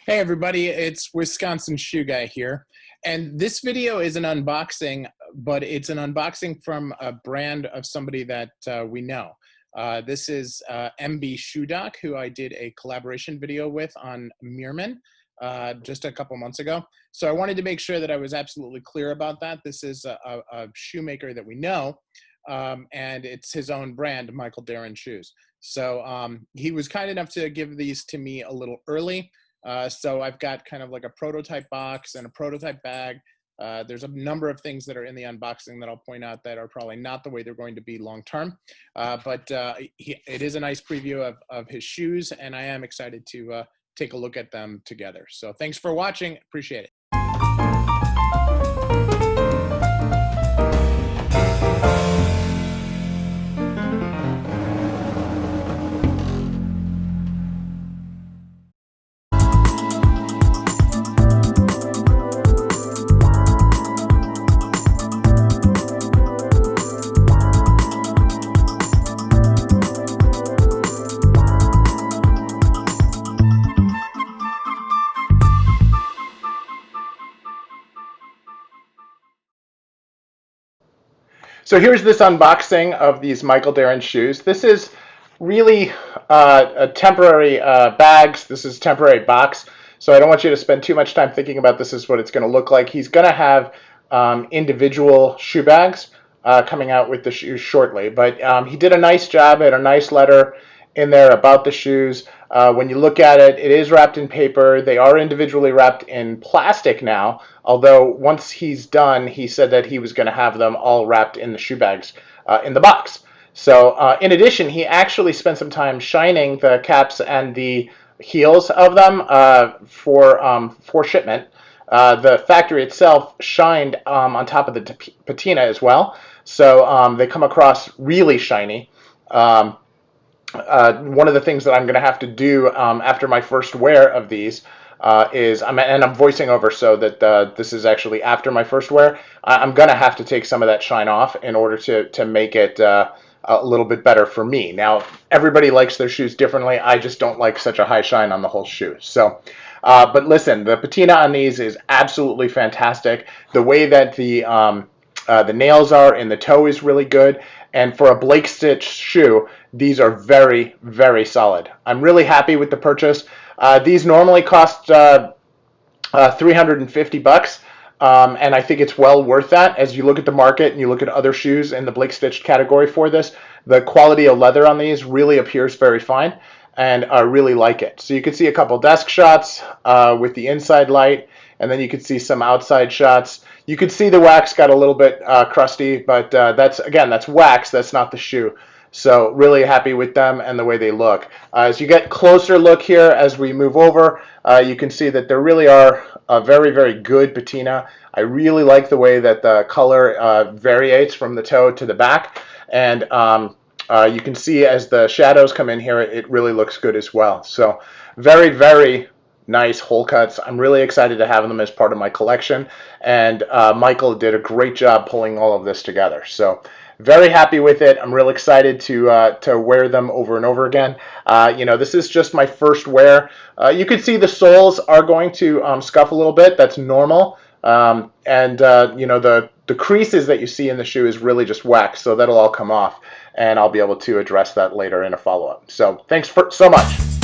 Hey everybody, it's Wisconsin Shoe Guy here. And this video is an unboxing, but it's an unboxing from a brand of somebody that we know. This is MB Shoe Doc, who I did a collaboration video with on Meerman just a couple months ago. So I wanted to make sure that I was absolutely clear about that. This is a shoemaker that we know, and it's his own brand, Michael Darren Shoes. So he was kind enough to give these to me a little early. So I've got kind of like a prototype box and a prototype bag. There's a number of things that are in the unboxing that I'll point out that are probably not the way they're going to be long term. But it is a nice preview of his shoes, and I am excited to take a look at them together. So thanks for watching. Appreciate it. So here's this unboxing of these Michael Darren shoes. This is really a temporary bags. This is temporary box. So I don't want you to spend too much time thinking about this is what it's going to look like. He's going to have individual shoe bags coming out with the shoes shortly. But he did a nice job. Had a nice letter in there about the shoes. When you look at it, it is wrapped in paper. They are individually wrapped in plastic now, although once he's done, he said that he was going to have them all wrapped in the shoe bags in the box. So in addition, he actually spent some time shining the caps and the heels of them for shipment. The factory itself shined on top of the patina as well, so they come across really shiny. One of the things that I'm going to have to do after my first wear of these is, I'm voicing over so that this is actually after my first wear, I'm going to have to take some of that shine off in order to make it a little bit better for me. Now, everybody likes their shoes differently. I just don't like such a high shine on the whole shoe. So, but listen, the patina on these is absolutely fantastic. The way that the nails are in the toe is really good. And for a Blake Stitch shoe, these are very, very solid. I'm really happy with the purchase. These normally cost $350, and I think it's well worth that. As you look at the market and you look at other shoes in the Blake Stitch category for this, the quality of leather on these really appears very fine, and I really like it. So you can see a couple desk shots with the inside light, and then you can see some outside shots. You can see the wax got a little bit crusty, but that's wax, that's not the shoe. So really happy with them and the way they look. As you get closer look here, as we move over, you can see that there really are a very, very good patina. I really like the way that the color variates from the toe to the back. And you can see as the shadows come in here, it really looks good as well. So very, very nice hole cuts. I'm really excited to have them as part of my collection, and Michael did a great job pulling all of this together. So very happy with it. I'm real excited to wear them over and over again. You know, this is just my first wear. You can see the soles are going to scuff a little bit. That's normal. You know, the creases that you see in the shoe is really just wax, so that'll all come off, and I'll be able to address that later in a follow-up. So thanks so much.